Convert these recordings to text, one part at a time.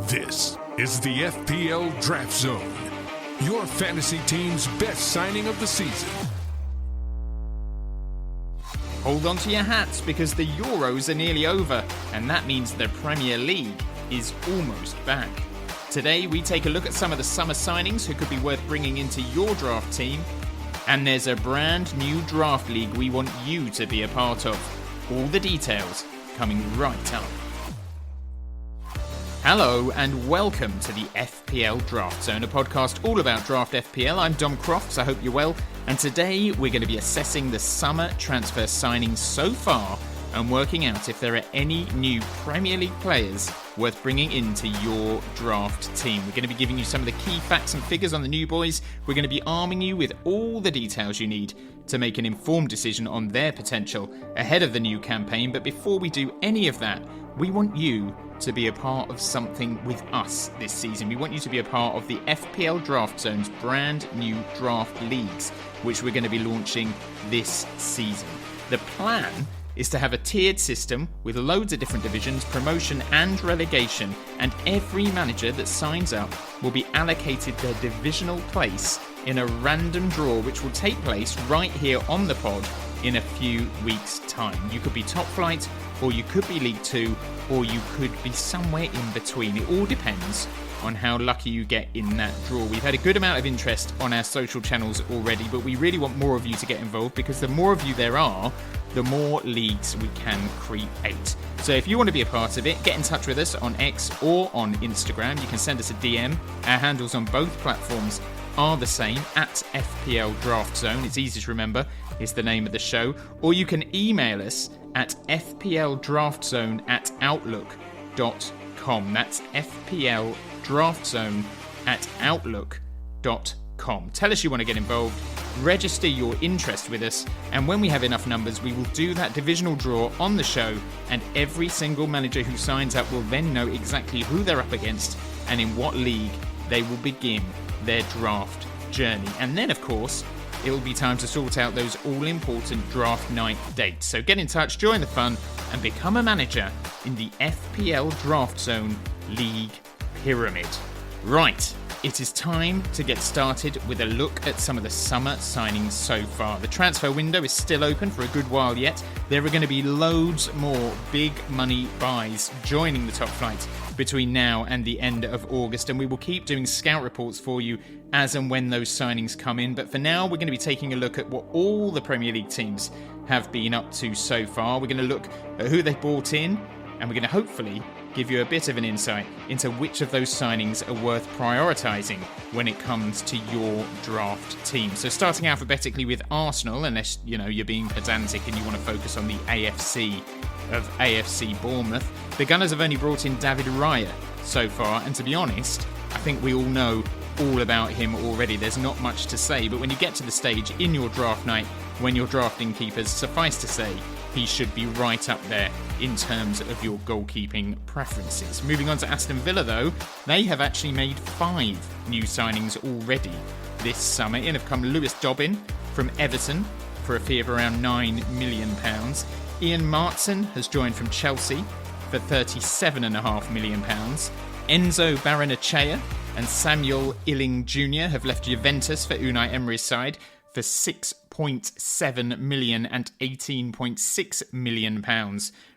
This is the FPL Draft Zone, your fantasy team's best signing of the season. Hold on to your hats because the Euros are nearly over, and that means the Premier League is almost back. Today we take a look at some of the summer signings who could be worth bringing into your draft team, and there's a brand new draft league we want you to be a part of. All the details coming right up. Hello and welcome to the FPL Draft Zone, a podcast all about draft FPL. I'm Dom Crofts, I hope you're well, and today we're going to be assessing the summer transfer signings so far and working out if there are any new Premier League players worth bringing into your draft team. We're going to be giving you some of the key facts and figures on the new boys. We're going to be arming you with all the details you need to make an informed decision on their potential ahead of the new campaign. But before we do any of that, we want you to be a part of something with us this season. We want you to be a part of the FPL Draft Zone's brand new draft leagues, which we're going to be launching this season. The plan is to have a tiered system with loads of different divisions, promotion and relegation, and every manager that signs up will be allocated their divisional place in a random draw which will take place right here on the pod in a few weeks' time. You could be top flight, or you could be League 2, or you could be somewhere in between. It all depends on how lucky you get in that draw. We've had a good amount of interest on our social channels already, but we really want more of you to get involved because the more of you there are, the more leagues we can create. So if you want to be a part of it, get in touch with us on X or on Instagram. You can send us a DM. Our handles on both platforms are the same, at FPL Draft Zone. It's easy to remember, is the name of the show. Or you can email us at fpldraftzone@outlook.com. That's fpldraftzone@outlook.com. Tell us you want to get involved, register your interest with us, and when we have enough numbers, we will do that divisional draw on the show, and every single manager who signs up will then know exactly who they're up against and in what league they will begin their draft journey. And then, of course, it will be time to sort out those all-important draft night dates. So get in touch, join the fun, and become a manager in the FPL Draft Zone League Pyramid. Right, it is time to get started with a look at some of the summer signings so far. The transfer window is still open for a good while yet. There are going to be loads more big money buys joining the top flight between now and the end of August, and we will keep doing scout reports for you as and when those signings come in. But for now, we're going to be taking a look at what all the Premier League teams have been up to so far. We're going to look at who they've bought in, and we're going to hopefully give you a bit of an insight into which of those signings are worth prioritising when it comes to your draft team. So starting alphabetically with Arsenal, unless you're being pedantic and you want to focus on the AFC of AFC Bournemouth, the Gunners have only brought in David Raya so far, and to be honest, I think we all know all about him already. There's not much to say, but when you get to the stage in your draft night when you're drafting keepers, suffice to say, he should be right up there in terms of your goalkeeping preferences. Moving on to Aston Villa, though, they have actually made 5 new signings already this summer. In have come Lewis Dobbin from Everton for a fee of around £9 million. Ian Martson has joined from Chelsea for £37.5 million. Enzo Baranachea and Samuel Illing Jr. have left Juventus for Unai Emery's side for £6.7 million and £18.6 million,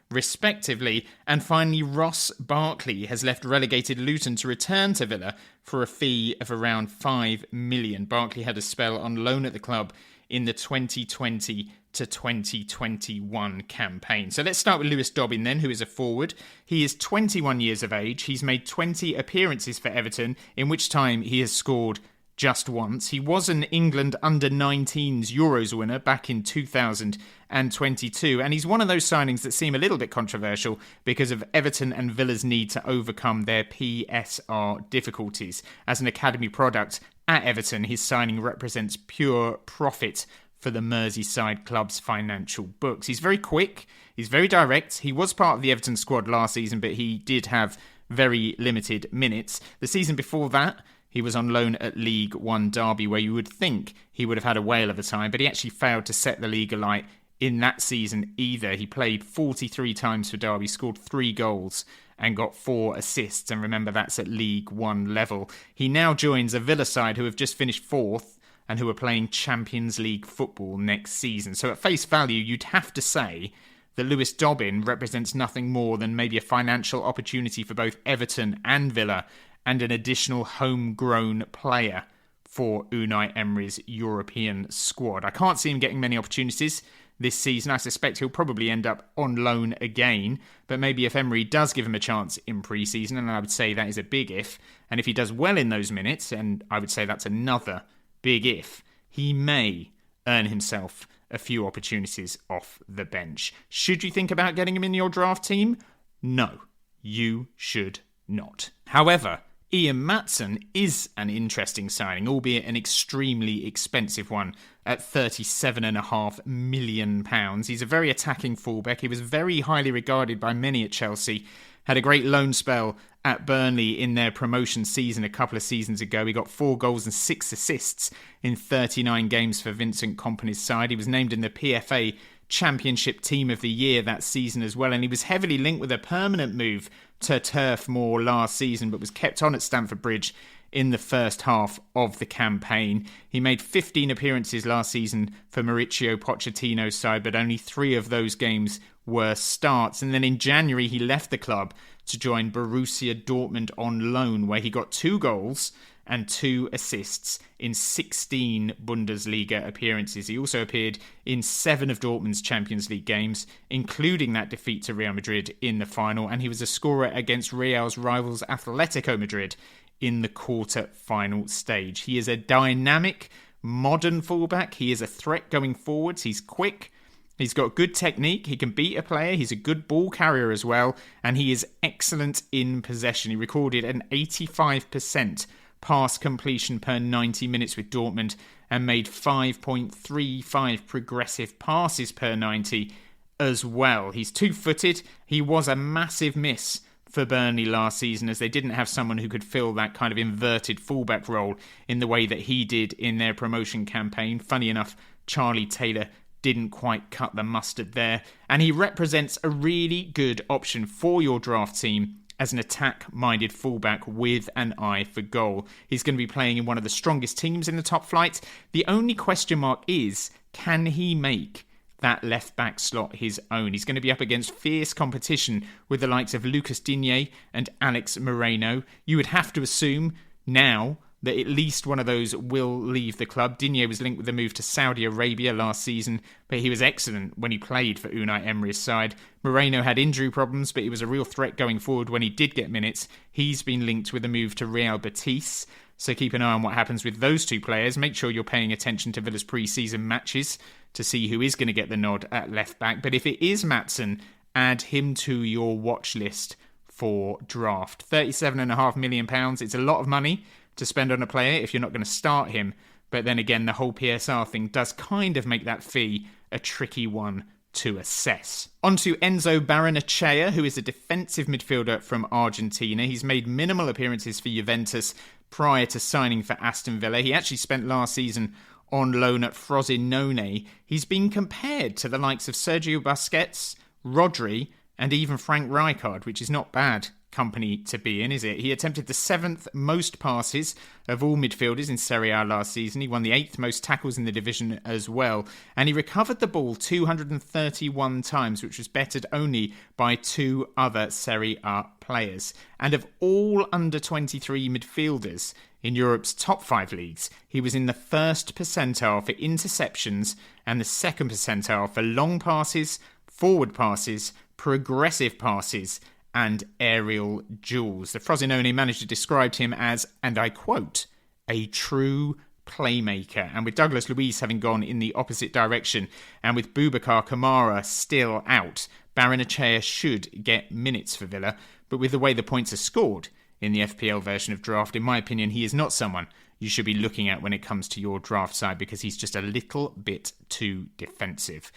respectively. And finally, Ross Barkley has left relegated Luton to return to Villa for a fee of around £5 million. Barkley had a spell on loan at the club in the 2020 to 2021 campaign. So let's start with Lewis Dobbin then, who is a forward. He is 21 years of age. He's made 20 appearances for Everton, in which time he has scored just once. He was an England under-19s Euros winner back in 2022, and he's one of those signings that seem a little bit controversial because of Everton and Villa's need to overcome their PSR difficulties. As an academy product at Everton, his signing represents pure profit for the Merseyside club's financial books. He's very quick, he's very direct. He was part of the Everton squad last season, but he did have very limited minutes. The season before that, he was on loan at League One Derby, where you would think he would have had a whale of a time, but he actually failed to set the league alight in that season either. He played 43 times for Derby, scored 3 goals, and got 4 assists. And remember, that's at League One level. He now joins a Villa side who have just finished 4th and who are playing Champions League football next season. So at face value, you'd have to say that Lewis Dobbin represents nothing more than maybe a financial opportunity for both Everton and Villa and an additional homegrown player for Unai Emery's European squad. I can't see him getting many opportunities this season. I suspect he'll probably end up on loan again, but maybe if Emery does give him a chance in pre-season, and I would say that is a big if, and if he does well in those minutes, and I would say that's another big if, he may earn himself a few opportunities off the bench. Should you think about getting him in your draft team? No, you should not. However, Ian Maatsen is an interesting signing, albeit an extremely expensive one at £37.5 million. He's a very attacking fullback. He was very highly regarded by many at Chelsea. Had a great loan spell at Burnley in their promotion season a couple of seasons ago. He got 4 goals and 6 assists in 39 games for Vincent Kompany's side. He was named in the PFA Championship Team of the Year that season as well, and he was heavily linked with a permanent move to Turf Moor last season, but was kept on at Stamford Bridge in the first half of the campaign. He made 15 appearances last season for Mauricio Pochettino's side, but only 3 of those games were starts. And then in January, he left the club to join Borussia Dortmund on loan, where he got 2 goals and 2 assists in 16 Bundesliga appearances. He also appeared in 7 of Dortmund's Champions League games, including that defeat to Real Madrid in the final, and he was a scorer against Real's rivals Atletico Madrid in the quarter-final stage. He is a dynamic, modern fullback. He is a threat going forwards. He's quick. He's got good technique. He can beat a player. He's a good ball carrier as well, and he is excellent in possession. He recorded an 85% pass completion per 90 minutes with Dortmund and made 5.35 progressive passes per 90 as well. He's 2-footed. He was a massive miss for Burnley last season, as they didn't have someone who could fill that kind of inverted fullback role in the way that he did in their promotion campaign. Funny enough, Charlie Taylor didn't quite cut the mustard there, and he represents a really good option for your draft team as an attack-minded fullback with an eye for goal. He's going to be playing in one of the strongest teams in the top flight. The only question mark is, can he make that left-back slot his own? He's going to be up against fierce competition with the likes of Lucas Digne and Alex Moreno. You would have to assume now that at least one of those will leave the club. Digne was linked with the move to Saudi Arabia last season, but he was excellent when he played for Unai Emery's side. Moreno had injury problems, but he was a real threat going forward when he did get minutes. He's been linked with a move to Real Betis, so keep an eye on what happens with those 2 players. Make sure you're paying attention to Villa's pre-season matches to see who is going to get the nod at left-back. But if it is Maatsen, add him to your watch list for draft. £37.5 million. It's a lot of money to spend on a player if you're not going to start him. But then again, the whole PSR thing does kind of make that fee a tricky one to assess. On to Enzo Barrenechea, who is a defensive midfielder from Argentina. He's made minimal appearances for Juventus prior to signing for Aston Villa. He actually spent last season on loan at Frosinone. He's been compared to the likes of Sergio Busquets, Rodri, and even Frank Rijkaard, which is not bad company to be in, is it? He attempted the 7th most passes of all midfielders in Serie A last season. He won the 8th most tackles in the division as well. And he recovered the ball 231 times, which was bettered only by 2 other Serie A players. And of all under-23 midfielders in Europe's top 5 leagues, he was in the 1st percentile for interceptions and the 2nd percentile for long passes, forward passes, progressive passes, and aerial duels. The Frosinone manager described him as, and I quote, a true playmaker. And with Douglas Luiz having gone in the opposite direction, and with Boubacar Kamara still out, Barrenechea should get minutes for Villa. But with the way the points are scored in the FPL version of draft, in my opinion, he is not someone you should be looking at when it comes to your draft side, because he's just a little bit too defensive.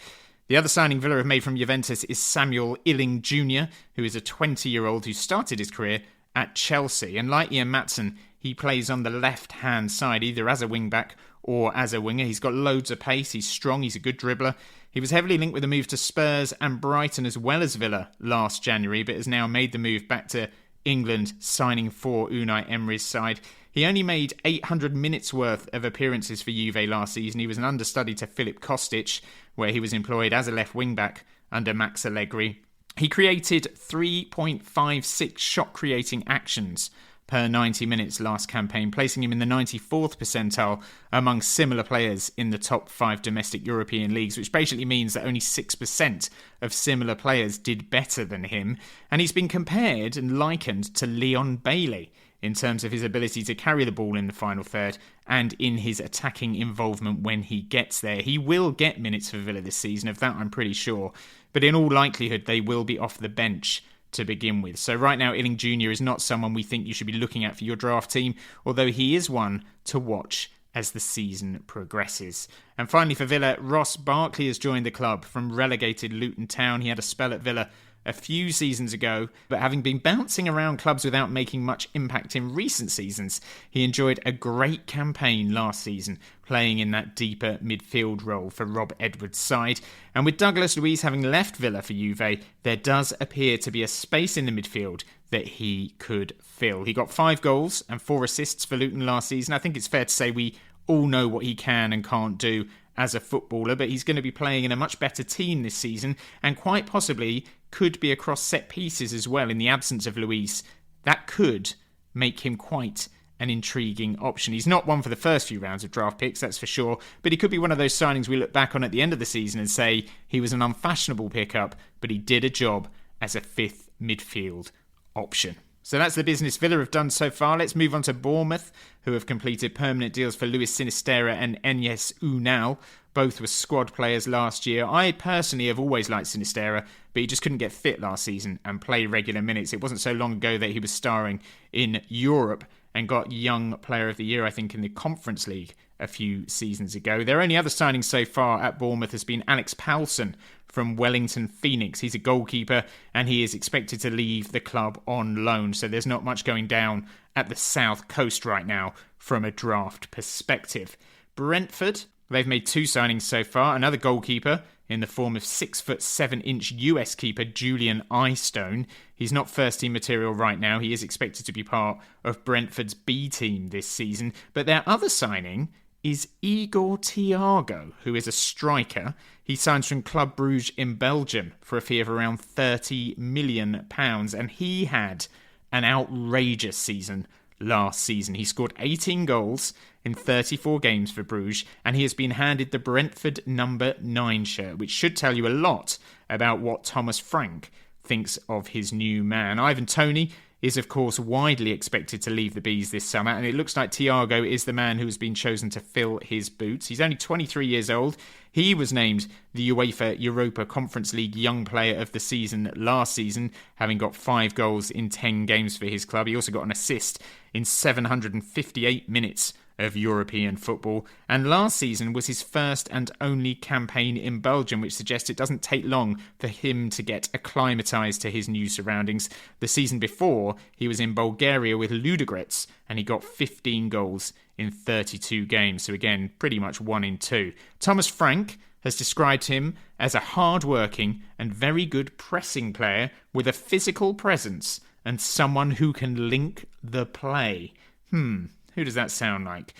The other signing Villa have made from Juventus is Samuel Illing Jr., who is a 20-year-old who started his career at Chelsea. And like Ian Maatsen, he plays on the left-hand side, either as a wing-back or as a winger. He's got loads of pace, he's strong, he's a good dribbler. He was heavily linked with a move to Spurs and Brighton as well as Villa last January, but has now made the move back to England, signing for Unai Emery's side. He only made 800 minutes worth of appearances for Juve last season. He was an understudy to Filip Kostic, where he was employed as a left wing-back under Max Allegri. He created 3.56 shot-creating actions per 90 minutes last campaign, placing him in the 94th percentile among similar players in the top 5 domestic European leagues, which basically means that only 6% of similar players did better than him. And he's been compared and likened to Leon Bailey in terms of his ability to carry the ball in the final third and in his attacking involvement when he gets there. He will get minutes for Villa this season, of that I'm pretty sure, but in all likelihood they will be off the bench to begin with. So right now, Illing Jr. is not someone we think you should be looking at for your draft team, although he is one to watch as the season progresses. And finally for Villa, Ross Barkley has joined the club from relegated Luton Town. He had a spell at Villa a few seasons ago, but having been bouncing around clubs without making much impact in recent seasons, he enjoyed a great campaign last season, playing in that deeper midfield role for Rob Edwards' side. And with Douglas Luiz having left Villa for Juve, there does appear to be a space in the midfield that he could fill. He got 5 goals and 4 assists for Luton last season. I think it's fair to say we all know what he can and can't do as a footballer, but he's going to be playing in a much better team this season and quite possibly could be across set pieces as well in the absence of Luis. That could make him quite an intriguing option. He's not one for the first few rounds of draft picks, that's for sure, but he could be one of those signings we look back on at the end of the season and say he was an unfashionable pickup, but he did a job as a 5th midfield option. So that's the business Villa have done so far. Let's move on to Bournemouth, who have completed permanent deals for Luis Sinisterra and Enes Unal. Both were squad players last year. I personally have always liked Sinisterra, but he just couldn't get fit last season and play regular minutes. It wasn't so long ago that he was starring in Europe and got Young Player of the Year, I think, in the Conference League a few seasons ago. Their only other signing so far at Bournemouth has been Alex Paulson from Wellington Phoenix. He's a goalkeeper and he is expected to leave the club on loan. So there's not much going down at the South Coast right now from a draft perspective. Brentford, they've made 2 signings so far. Another goalkeeper in the form of 6'7" US keeper Julian Eyestone. He's not first team material right now. He is expected to be part of Brentford's B team this season. But their other signing is Igor Thiago, who is a striker. He signs from Club Brugge in Belgium for a fee of around £30 million, and he had an outrageous season last season. He scored 18 goals in 34 games for Bruges, and he has been handed the Brentford number 9 shirt, which should tell you a lot about what Thomas Frank thinks of his new man. Ivan Toney is of course widely expected to leave the Bees this summer, and it looks like Thiago is the man who has been chosen to fill his boots. He's only 23 years old. He was named the UEFA Europa Conference League Young Player of the Season last season, having got 5 goals in 10 games for his club. He also got an assist in 758 minutes of European football, and last season was his first and only campaign in Belgium, which suggests it doesn't take long for him to get acclimatised to his new surroundings. The season before, he was in Bulgaria with Ludogorets, and he got 15 goals in 32 games, so again, pretty much 1 in 2. Thomas Frank has described him as a hard-working and very good pressing player with a physical presence and someone who can link the play. Who does that sound like?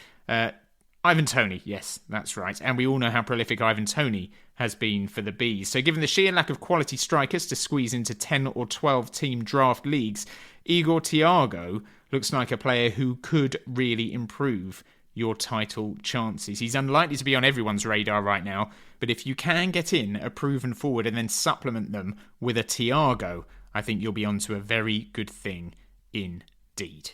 Ivan Toney, yes, that's right. And we all know how prolific Ivan Toney has been for the Bees. So given the sheer lack of quality strikers to squeeze into 10 or 12 team draft leagues, Igor Thiago looks like a player who could really improve your title chances. He's unlikely to be on everyone's radar right now, but if you can get in a proven forward and then supplement them with a Thiago, I think you'll be onto a very good thing indeed.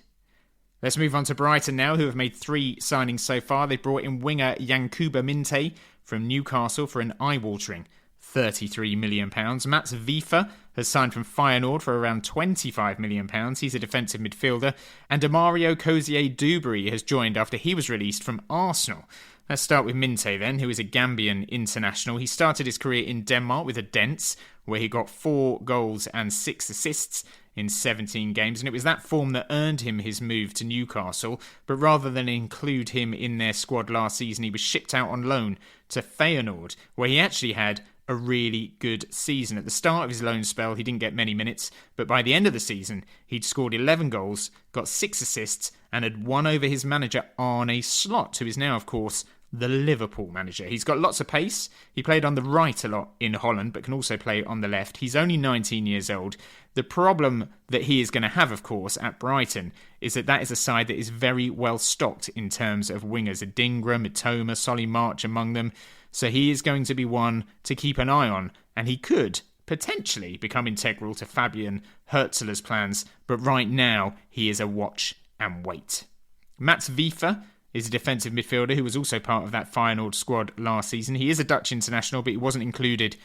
Let's move on to Brighton now, who have made 3 signings so far. They brought in winger Yankuba Minte from Newcastle for an eye-watering £33 million. Mats Wiefer has signed from Feyenoord for around £25 million. He's a defensive midfielder. And Demario Cozier-Duberry has joined after he was released from Arsenal. Let's start with Minte then, who is a Gambian international. He started his career in Denmark with Dents, where he got 4 goals and 6 assists in 17 games, and it was that form that earned him his move to Newcastle. But rather than include him in their squad last season, he was shipped out on loan to Feyenoord, where he actually had a really good season. At the start of his loan spell, he didn't get many minutes, but by the end of the season, he'd scored 11 goals, got 6 assists, and had won over his manager Arne Slot, who is now, of course, the Liverpool manager. He's got lots of pace. He played on the right a lot in Holland, but can also play on the left. He's only 19 years old. The problem that he is going to have, of course, at Brighton is that is a side that is very well stocked in terms of wingers. Adingra, Mitoma, Solly March among them. So he is going to be one to keep an eye on, and he could potentially become integral to Fabian Hürzeler's plans, but right now he is a watch and wait. Mats Wiefer is a defensive midfielder who was also part of that Feyenoord squad last season. He is a Dutch international, but he wasn't included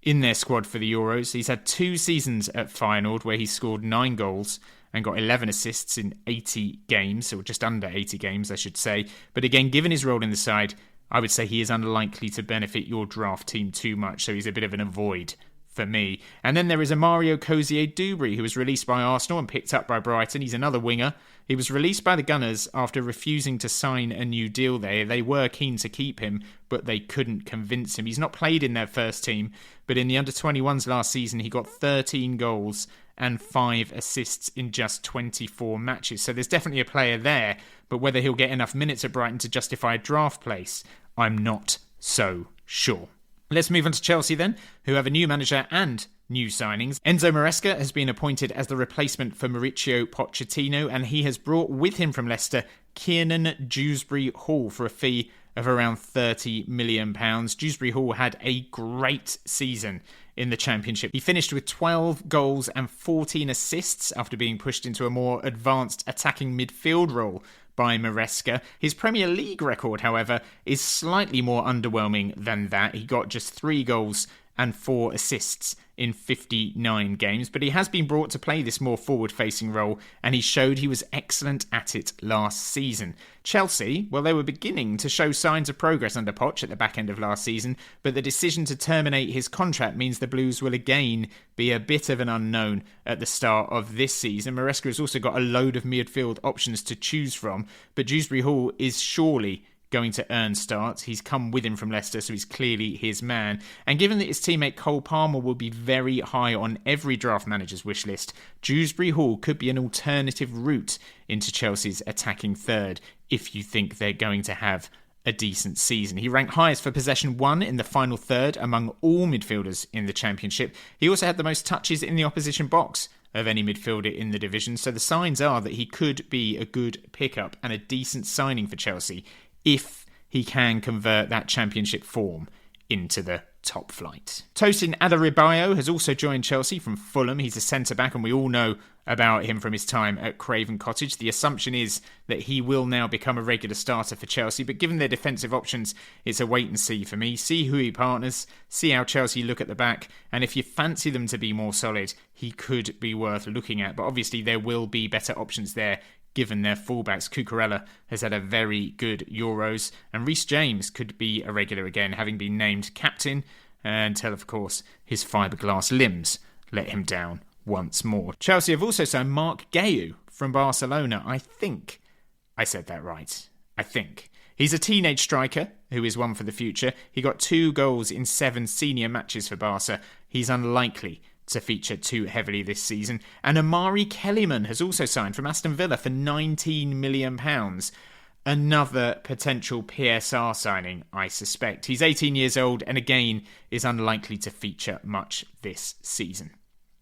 in their squad for the Euros. He's had 2 seasons at Feyenoord where he scored 9 goals and got 11 assists in 80 games, or just under 80 games, I should say. But again, given his role in the side, I would say he is unlikely to benefit your draft team too much, so he's a bit of an avoid for me. And then there is a Mario Cozier-Dubry, who was released by Arsenal and picked up by Brighton. He's another winger. He was released by the Gunners after refusing to sign a new deal there. They were keen to keep him, but they couldn't convince him. He's not played in their first team, but in the under-21s last season, he got 13 goals and 5 assists in just 24 matches. So there's definitely a player there, but whether he'll get enough minutes at Brighton to justify a draft place, I'm not so sure. Let's move on to Chelsea then, who have a new manager and new signings. Enzo Maresca has been appointed as the replacement for Mauricio Pochettino, and he has brought with him from Leicester Kiernan Dewsbury-Hall for a fee of around £30 million. Dewsbury-Hall had a great season in the Championship. He finished with 12 goals and 14 assists after being pushed into a more advanced attacking midfield role by Maresca. His Premier League record, however, is slightly more underwhelming than that. He got just 3 goals and 4 assists in 59 games, but he has been brought to play this more forward-facing role, and he showed he was excellent at it last season. Chelsea, well, they were beginning to show signs of progress under Poch at the back end of last season, but the decision to terminate his contract means the Blues will again be a bit of an unknown at the start of this season. Maresca has also got a load of midfield options to choose from, but Dewsbury-Hall is surely going to earn starts. He's come with him from Leicester, so he's clearly his man. And given that his teammate Cole Palmer will be very high on every draft manager's wish list, Dewsbury-Hall could be an alternative route into Chelsea's attacking third if you think they're going to have a decent season. He ranked highest for possession won in the final third among all midfielders in the Championship. He also had the most touches in the opposition box of any midfielder in the division, so the signs are that he could be a good pickup and a decent signing for Chelsea if he can convert that Championship form into the top flight. Tosin Adarabioyo has also joined Chelsea from Fulham. He's a centre-back, and we all know about him from his time at Craven Cottage. The assumption is that he will now become a regular starter for Chelsea, but given their defensive options, it's a wait and see for me. See who he partners, see how Chelsea look at the back, and if you fancy them to be more solid, he could be worth looking at. But obviously there will be better options there given their fullbacks. Cucurella has had a very good Euros, and Reece James could be a regular again, having been named captain, until, of course, his fiberglass limbs let him down once more. Chelsea have also signed Marc Guéhiou from Barcelona. I think I said that right. I think. He's a teenage striker who is one for the future. He got 2 goals in 7 senior matches for Barca. He's unlikely to feature too heavily this season. And Amari Kellyman has also signed from Aston Villa for £19 million. Another potential PSR signing, I suspect. He's 18 years old and again is unlikely to feature much this season.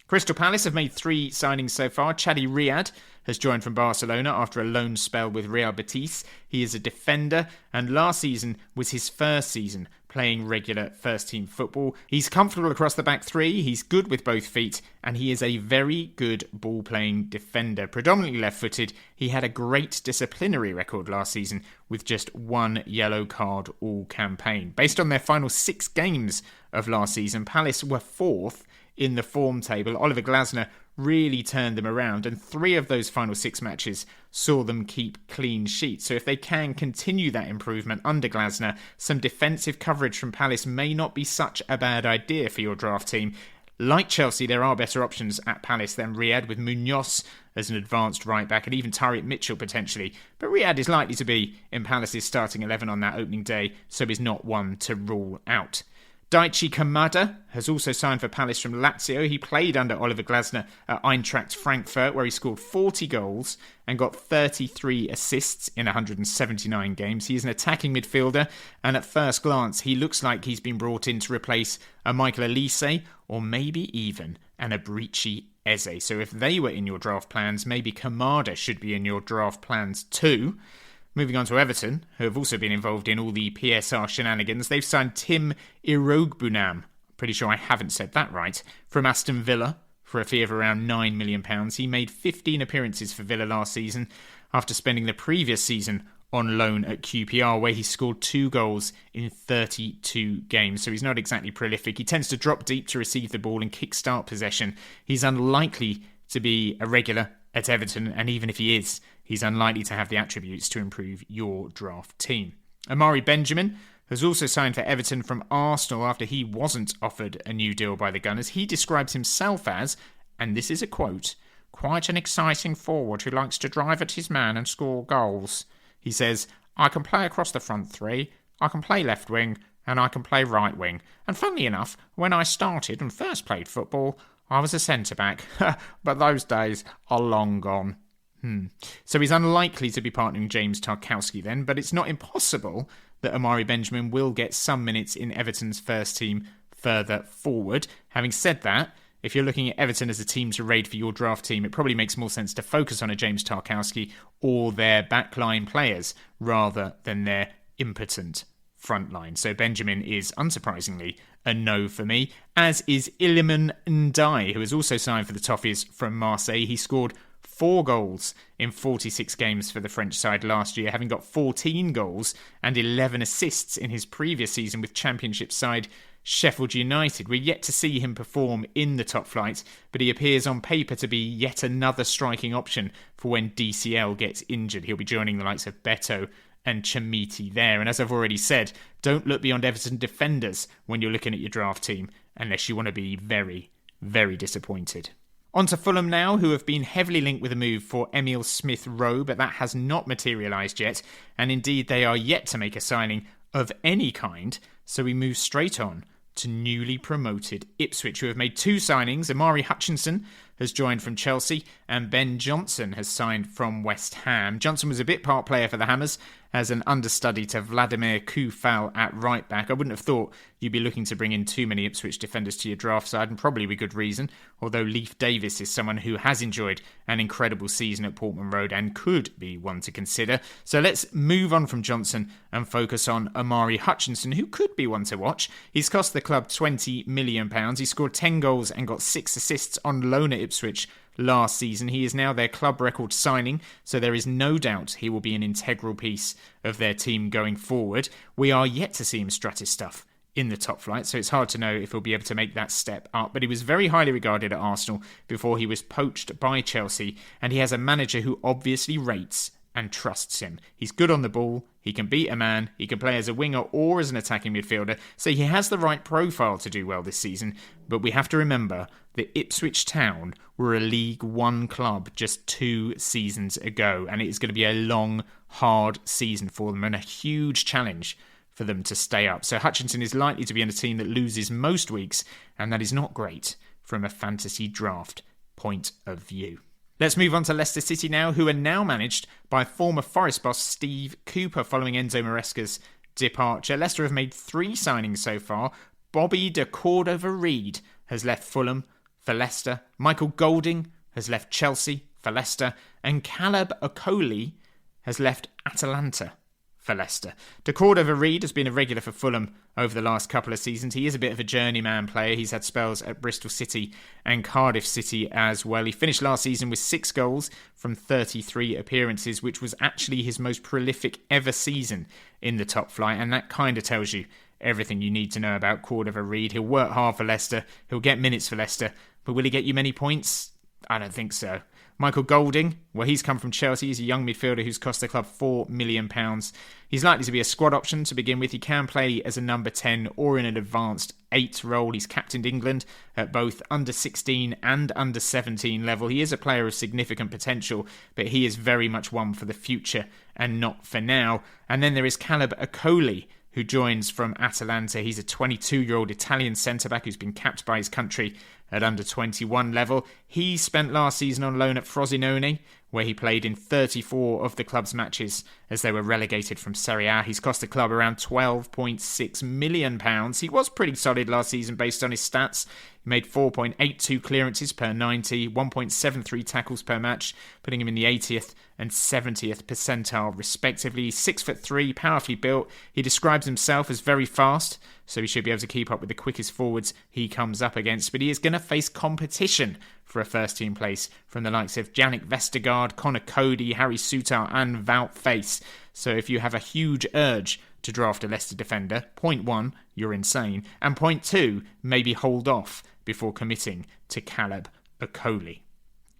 Crystal Palace have made 3 signings so far. Chadi Riyad has joined from Barcelona after a loan spell with Real Betis. He is a defender, and last season was his first season playing regular first-team football. He's comfortable across the back 3, he's good with both feet, and he is a very good ball-playing defender. Predominantly left-footed, he had a great disciplinary record last season with just 1 yellow card all campaign. Based on their final 6 games of last season, Palace were 4th in the form table. Oliver Glasner really turned them around, and 3 of those final 6 matches saw them keep clean sheets. So if they can continue that improvement under Glasner, some defensive coverage from Palace may not be such a bad idea for your draft team. Like Chelsea, there are better options at Palace than Riyad, with Munoz as an advanced right-back and even Tariq Mitchell potentially. But Riyad is likely to be in Palace's starting 11 on that opening day, so is not one to rule out. Daichi Kamada has also signed for Palace from Lazio. He played under Oliver Glasner at Eintracht Frankfurt, where he scored 40 goals and got 33 assists in 179 games. He is an attacking midfielder, and at first glance, he looks like he's been brought in to replace a Michael Olise or maybe even an Abrici Eze. So if they were in your draft plans, maybe Kamada should be in your draft plans too. Moving on to Everton, who have also been involved in all the PSR shenanigans. They've signed Tim Irogbunam, pretty sure I haven't said that right, from Aston Villa for a fee of around £9 million. He made 15 appearances for Villa last season after spending the previous season on loan at QPR, where he scored 2 goals in 32 games. So he's not exactly prolific. He tends to drop deep to receive the ball and kickstart possession. He's unlikely to be a regular at Everton, and even if he is, he's unlikely to have the attributes to improve your draft team. Amari Benjamin has also signed for Everton from Arsenal after he wasn't offered a new deal by the Gunners. He describes himself as, and this is a quote, "quite an exciting forward who likes to drive at his man and score goals." He says, "I can play across the front three, I can play left wing, and I can play right wing. And funnily enough, when I started and first played football, I was a centre-back, but those days are long gone." So he's unlikely to be partnering James Tarkowski then, but it's not impossible that Amari Benjamin will get some minutes in Everton's first team further forward. Having said that, if you're looking at Everton as a team to raid for your draft team, it probably makes more sense to focus on a James Tarkowski or their backline players rather than their impotent frontline. So Benjamin is, unsurprisingly, a no for me, as is Iliman Ndiaye, who has also signed for the Toffees from Marseille. He scored 4 goals in 46 games for the French side last year, having got 14 goals and 11 assists in his previous season with Championship side Sheffield United. We're yet to see him perform in the top flight, but he appears on paper to be yet another striking option for when DCL gets injured. He'll be joining the likes of Beto and Chamiti there. And as I've already said, don't look beyond Everton defenders when you're looking at your draft team, unless you want to be very, very disappointed. On to Fulham now, who have been heavily linked with a move for Emile Smith-Rowe, but that has not materialised yet, and indeed they are yet to make a signing of any kind, so we move straight on to newly promoted Ipswich, who have made 2 signings. Amari Hutchinson has joined from Chelsea, and Ben Johnson has signed from West Ham. Johnson was a bit part player for the Hammers as an understudy to Vladimir Koufal at right back. I wouldn't have thought you'd be looking to bring in too many Ipswich defenders to your draft side, and probably with good reason, although Leif Davis is someone who has enjoyed an incredible season at Portman Road and could be one to consider. So let's move on from Johnson and focus on Amari Hutchinson, who could be one to watch. He's cost the club £20 million. He scored 10 goals and got 6 assists on loan at Ipswich last season. He is now their club record signing, so there is no doubt he will be an integral piece of their team going forward. We are yet to see him strut his stuff in the top flight, so it's hard to know if he'll be able to make that step up, but he was very highly regarded at Arsenal before he was poached by Chelsea, and he has a manager who obviously rates and trusts him. He's good on the ball, he can beat a man, he can play as a winger or as an attacking midfielder, so he has the right profile to do well this season. But we have to remember that Ipswich Town were a League One club just 2 seasons ago, and it is going to be a long, hard season for them and a huge challenge for them to stay up. So Hutchinson is likely to be in a team that loses most weeks, and that is not great from a fantasy draft point of view. Let's move on to Leicester City now, who are now managed by former Forest boss Steve Cooper following Enzo Maresca's departure. Leicester have made 3 signings so far. Bobby de Cordova-Reid has left Fulham for Leicester. Michael Golding has left Chelsea for Leicester. And Caleb Okoli has left Atalanta for Leicester. De Cordova-Reid has been a regular for Fulham over the last couple of seasons. He is a bit of a journeyman player. He's had spells at Bristol City and Cardiff City as well. He finished last season with 6 goals from 33 appearances, which was actually his most prolific ever season in the top flight, and that kind of tells you everything you need to know about Cordova-Reid. He'll work hard for Leicester, he'll get minutes for Leicester, but will he get you many points? I don't think so. Michael Golding, well, he's come from Chelsea. He's a young midfielder who's cost the club £4 million. He's likely to be a squad option to begin with. He can play as a number 10 or in an advanced 8 role. He's captained England at both under 16 and under 17 level. He is a player of significant potential, but he is very much one for the future and not for now. And then there is Caleb Okoli, who joins from Atalanta. He's a 22-year-old Italian centre-back who's been capped by his country at under 21 level. He spent last season on loan at Frosinone, where he played in 34 of the club's matches as they were relegated from Serie A. He's cost the club around £12.6 million. He was pretty solid last season based on his stats. He made 4.82 clearances per 90, 1.73 tackles per match, putting him in the 80th and 70th percentile respectively. He's 6'3", powerfully built. He describes himself as very fast, so he should be able to keep up with the quickest forwards he comes up against. But he is going to face competition for a first-team place from the likes of Yannick Vestergaard, Connor Cody, Harry Souttar and Wout Faes. So if you have a huge urge to draft a Leicester defender, point 1, you're insane. And point 2, maybe hold off before committing to Caleb Okoli.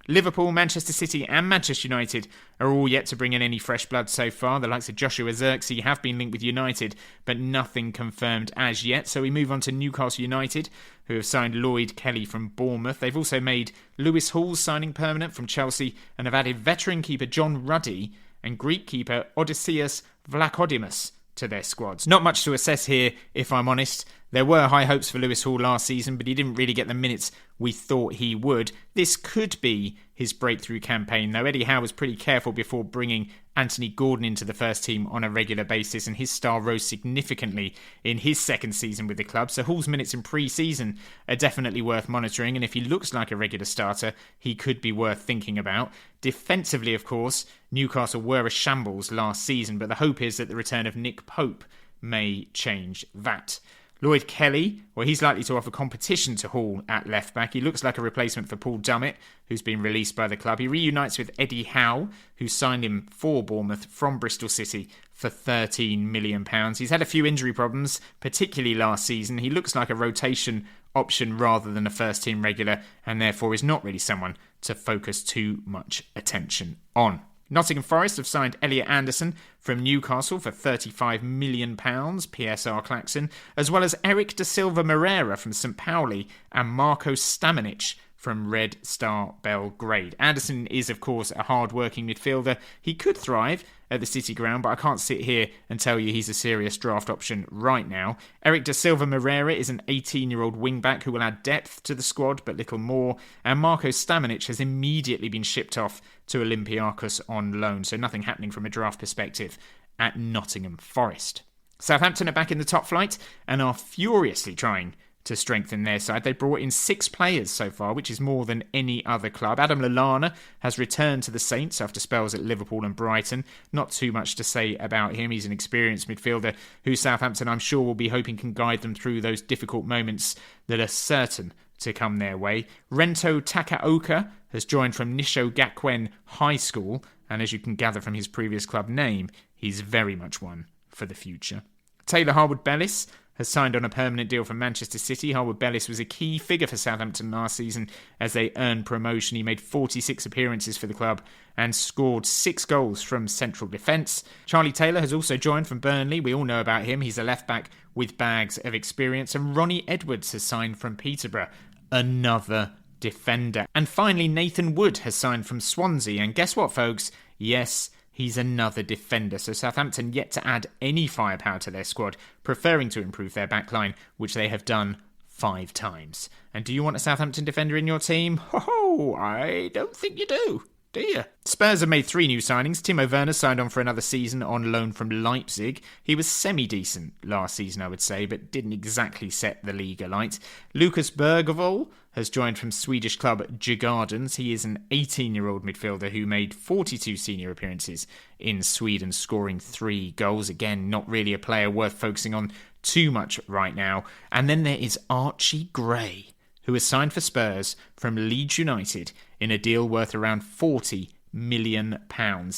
Liverpool, Manchester City and Manchester United are all yet to bring in any fresh blood so far. The likes of Joshua Zirkzee have been linked with United, but nothing confirmed as yet. So we move on to Newcastle United, who have signed Lloyd Kelly from Bournemouth. They've also made Lewis Hall's signing permanent from Chelsea and have added veteran keeper John Ruddy and Greek keeper Odysseus Vlachodimos to their squads. Not much to assess here, if I'm honest. There were high hopes for Lewis Hall last season, but he didn't really get the minutes we thought he would. This could be his breakthrough campaign, though. Eddie Howe was pretty careful before bringing Anthony Gordon into the first team on a regular basis, and his star rose significantly in his second season with the club. So Hall's minutes in pre-season are definitely worth monitoring, and if he looks like a regular starter, he could be worth thinking about. Defensively, of course, Newcastle were a shambles last season, but the hope is that the return of Nick Pope may change that. Lloyd Kelly, well, he's likely to offer competition to Hall at left-back. He looks like a replacement for Paul Dummett, who's been released by the club. He reunites with Eddie Howe, who signed him for Bournemouth from Bristol City for £13 million. He's had a few injury problems, particularly last season. He looks like a rotation option rather than a first-team regular, and therefore is not really someone to focus too much attention on. Nottingham Forest have signed Elliot Anderson from Newcastle for £35 million, PSR Claxon, as well as Eric da Silva Moreira from St Pauli and Marko Stamanic from Red Star Belgrade. Anderson is, of course, a hard-working midfielder. He could thrive at the City ground, but I can't sit here and tell you he's a serious draft option right now. Eric da Silva Moreira is an 18-year-old wing-back who will add depth to the squad, but little more. And Marko Stamanic has immediately been shipped off to Olympiacos on loan, so nothing happening from a draft perspective at Nottingham Forest. Southampton are back in the top flight and are furiously trying to strengthen their side. They brought in 6 players so far, which is more than any other club. Adam Lallana has returned to the Saints after spells at Liverpool and Brighton. Not too much to say about him. He's an experienced midfielder who Southampton, I'm sure, will be hoping can guide them through those difficult moments that are certain to come their way. Rento Takaoka has joined from Nisho Gakuen High School, and as you can gather from his previous club name, he's very much one for the future. Taylor Harwood-Bellis has signed on a permanent deal for Manchester City. Harwood-Bellis was a key figure for Southampton last season as they earned promotion. He made 46 appearances for the club and scored 6 goals from central defence. Charlie Taylor has also joined from Burnley. We all know about him. He's a left-back with bags of experience. And Ronnie Edwards has signed from Peterborough, another defender. And finally, Nathan Wood has signed from Swansea. And guess what, folks? Yes, he's another defender, so Southampton yet to add any firepower to their squad, preferring to improve their backline, which they have done 5 times. And do you want a Southampton defender in your team? Ho, I don't think you do you? Spurs have made 3 new signings. Timo Werner signed on for another season on loan from Leipzig. He was semi-decent last season, I would say, but didn't exactly set the league alight. Lucas Bergevall has joined from Swedish club Djurgårdens. He is an 18-year-old midfielder who made 42 senior appearances in Sweden, scoring 3 goals. Again, not really a player worth focusing on too much right now. And then there is Archie Gray, who has signed for Spurs from Leeds United in a deal worth around £40 million.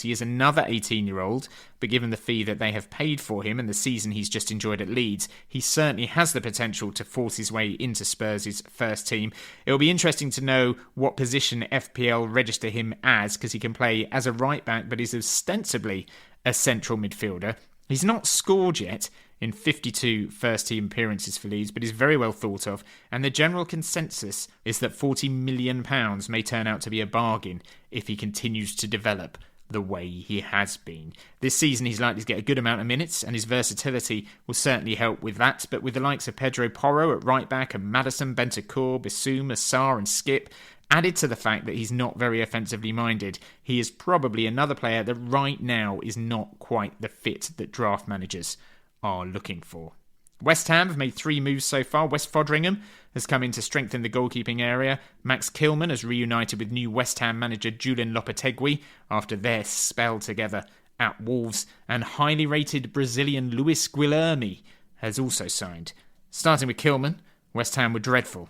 He is another 18-year-old, but given the fee that they have paid for him and the season he's just enjoyed at Leeds, he certainly has the potential to force his way into Spurs' first team. It will be interesting to know what position FPL register him as, because he can play as a right-back, but is ostensibly a central midfielder. He's not scored yet in 52 first-team appearances for Leeds, but is very well thought of, and the general consensus is that £40 million may turn out to be a bargain if he continues to develop the way he has been. This season he's likely to get a good amount of minutes, and his versatility will certainly help with that, but with the likes of Pedro Porro at right back and Maddison, Bentancur, Bissouma, Sarr and Skip added to the fact that he's not very offensively minded, he is probably another player that right now is not quite the fit that draft managers are looking for. West Ham have made 3 moves so far. Wes Foderingham has come in to strengthen the goalkeeping area. Max Kilman has reunited with new West Ham manager Julian Lopetegui after their spell together at Wolves. And highly rated Brazilian Luis Guilherme has also signed. Starting with Kilman, West Ham were dreadful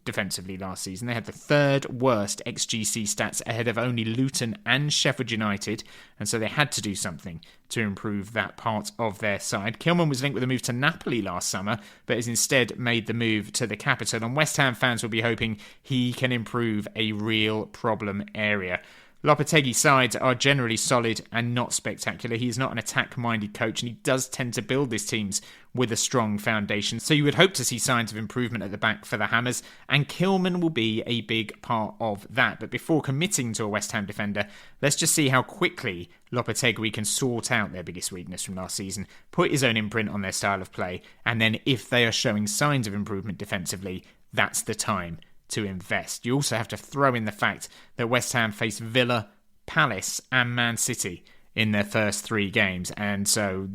defensively last season. They had the 3rd worst XGC stats ahead of only Luton and Sheffield United, and so they had to do something to improve that part of their side. Kilman was linked with a move to Napoli last summer, but has instead made the move to the capital, and West Ham fans will be hoping he can improve a real problem area. Lopetegui's sides are generally solid and not spectacular. He is not an attack-minded coach, and he does tend to build his teams with a strong foundation. So you would hope to see signs of improvement at the back for the Hammers, and Kilman will be a big part of that. But before committing to a West Ham defender, let's just see how quickly Lopetegui can sort out their biggest weakness from last season, put his own imprint on their style of play, and then if they are showing signs of improvement defensively, that's the time to invest. You also have to throw in the fact that West Ham face Villa, Palace and Man City in their first 3 games, and so,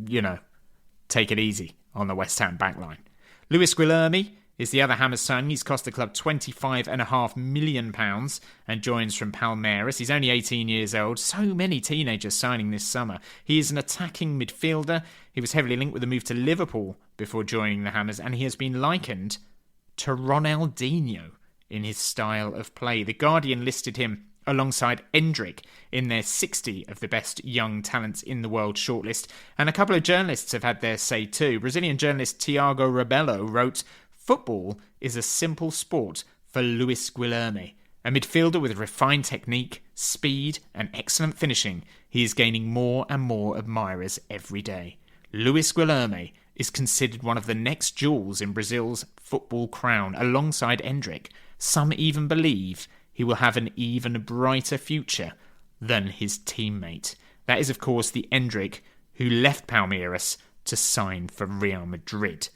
take it easy on the West Ham backline. Luis Guilherme is the other Hammers signing. He's cost the club £25.5 million and joins from Palmeiras. He's only 18 years old. So many teenagers signing this summer. He is an attacking midfielder. He was heavily linked with a move to Liverpool before joining the Hammers, and he has been likened to Ronaldinho in his style of play. The Guardian listed him alongside Endrick in their 60 of the best young talents in the world shortlist, and a couple of journalists have had their say too. Brazilian journalist Tiago Rebelo wrote, "Football is a simple sport for Luis Guilherme. A midfielder with refined technique, speed and excellent finishing, he is gaining more and more admirers every day. Luis Guilherme is considered one of the next jewels in Brazil's football crown alongside Endrick. Some even believe he will have an even brighter future than his teammate." That is, of course, the Endrick who left Palmeiras to sign for Real Madrid.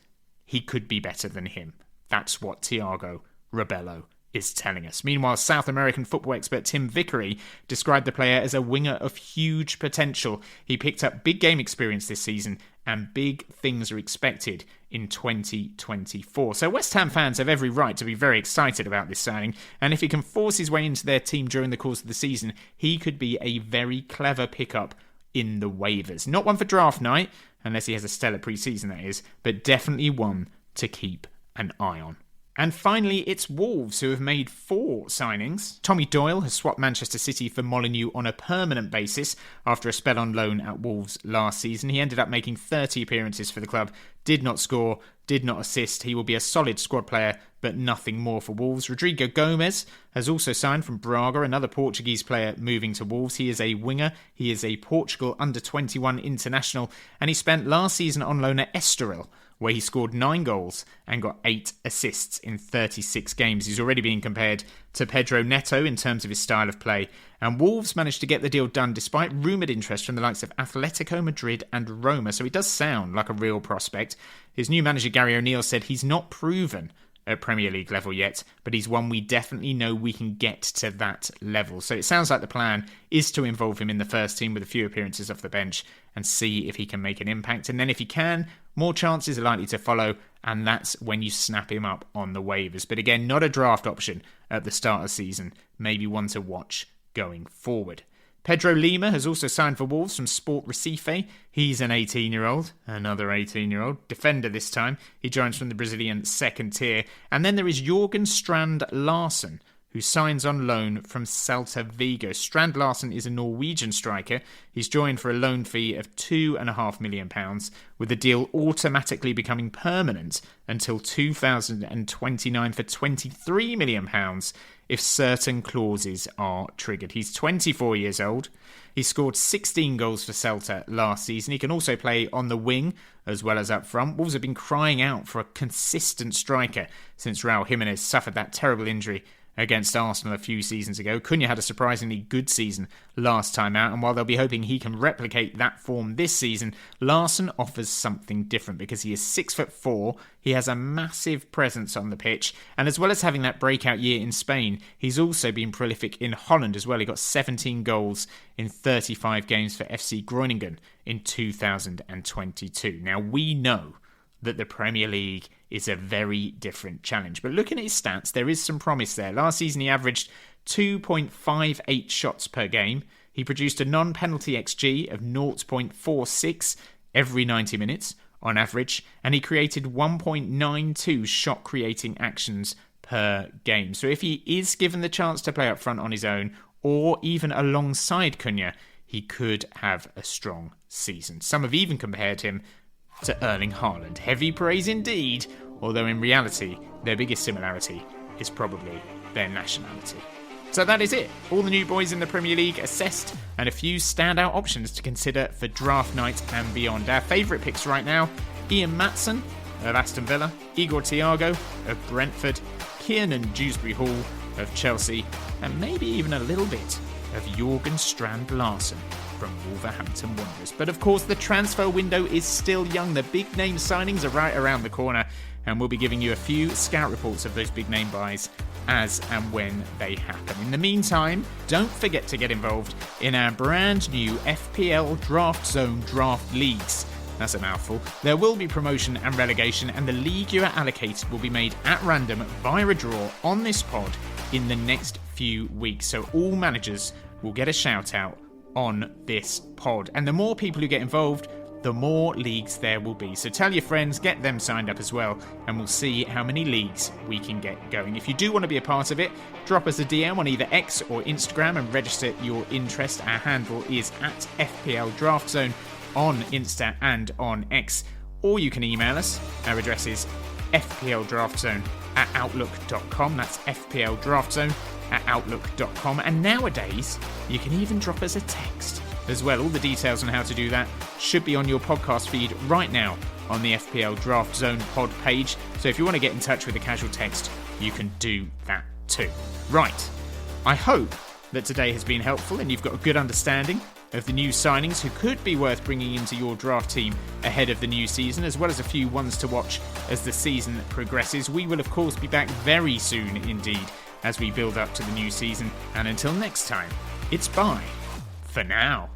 He could be better than him. That's what Tiago Rebelo is telling us. Meanwhile, South American football expert Tim Vickery described the player as a winger of huge potential. He picked up big game experience this season, and big things are expected in 2024. So West Ham fans have every right to be very excited about this signing, and if he can force his way into their team during the course of the season, he could be a very clever pickup in the waivers. Not one for draft night, unless he has a stellar pre-season, that is, but definitely one to keep an eye on. And finally, it's Wolves, who have made 4 signings. Tommy Doyle has swapped Manchester City for Molineux on a permanent basis after a spell on loan at Wolves last season. He ended up making 30 appearances for the club, did not score, did not assist. He will be a solid squad player, but nothing more for Wolves. Rodrigo Gomes has also signed from Braga, another Portuguese player moving to Wolves. He is a winger. He is a Portugal under-21 international, and he spent last season on loan at Estoril, where he scored 9 goals and got 8 assists in 36 games. He's already being compared to Pedro Neto in terms of his style of play, and Wolves managed to get the deal done despite rumoured interest from the likes of Atletico Madrid and Roma, so he does sound like a real prospect. His new manager Gary O'Neill said he's not proven at Premier League level yet, but he's one we definitely know we can get to that level. So it sounds like the plan is to involve him in the first team with a few appearances off the bench and see if he can make an impact. And then if he can, more chances are likely to follow, and that's when you snap him up on the waivers. But again, not a draft option at the start of the season, maybe one to watch going forward. Pedro Lima has also signed for Wolves from Sport Recife. He's an 18-year-old, another 18-year-old, defender this time. He joins from the Brazilian second tier. And then there is Jorgen Strand Larsen, who signs on loan from Celta Vigo. Strand Larsen is a Norwegian striker. He's joined for a loan fee of £2.5 million, with the deal automatically becoming permanent until 2029 for £23 million if certain clauses are triggered. He's 24 years old. He scored 16 goals for Celta last season. He can also play on the wing as well as up front. Wolves have been crying out for a consistent striker since Raul Jimenez suffered that terrible injury against Arsenal a few seasons ago. Cunha had a surprisingly good season last time out, and while they'll be hoping he can replicate that form this season, Larsson offers something different because he is 6'4", he has a massive presence on the pitch, and as well as having that breakout year in Spain, he's also been prolific in Holland as well. He got 17 goals in 35 games for FC Groningen in 2022. Now, we know that the Premier League is a very different challenge. But looking at his stats, there is some promise there. Last season, he averaged 2.58 shots per game. He produced a non-penalty XG of 0.46 every 90 minutes on average, and he created 1.92 shot-creating actions per game. So if he is given the chance to play up front on his own, or even alongside Cunha, he could have a strong season. Some have even compared him to Erling Haaland. Heavy praise indeed, although in reality, their biggest similarity is probably their nationality. So that is it. All the new boys in the Premier League assessed, and a few standout options to consider for draft night and beyond. Our favourite picks right now: Ian Maatsen of Aston Villa, Igor Thiago of Brentford, Kiernan Dewsbury-Hall of Chelsea, and maybe even a little bit of Jørgen Strand Larsen from Wolverhampton Wanderers. But of course, the transfer window is still young. The big name signings are right around the corner, and we'll be giving you a few scout reports of those big name buys as and when they happen. In the meantime, don't forget to get involved in our brand new FPL Draft Zone draft leagues. That's a mouthful. There will be promotion and relegation, and the league you are allocated will be made at random via a draw on this pod in the next few weeks. So all managers will get a shout out on this pod. And the more people who get involved, the more leagues there will be. So tell your friends, get them signed up as well, and we'll see how many leagues we can get going. If you do want to be a part of it, drop us a DM on either X or Instagram and register your interest. Our handle is at FPL Draft Zone on Insta and on X, or you can email us. Our address is fpldraftzone@outlook.com. That's fpldraftzone@outlook.com. And nowadays, you can even drop us a text as well. All the details on how to do that should be on your podcast feed right now on the FPL Draft Zone pod page. So if you want to get in touch with a casual text, you can do that too. Right. I hope that today has been helpful and you've got a good understanding of the new signings who could be worth bringing into your draft team ahead of the new season, as well as a few ones to watch as the season progresses. We will, of course, be back very soon indeed as we build up to the new season. And until next time, it's bye for now.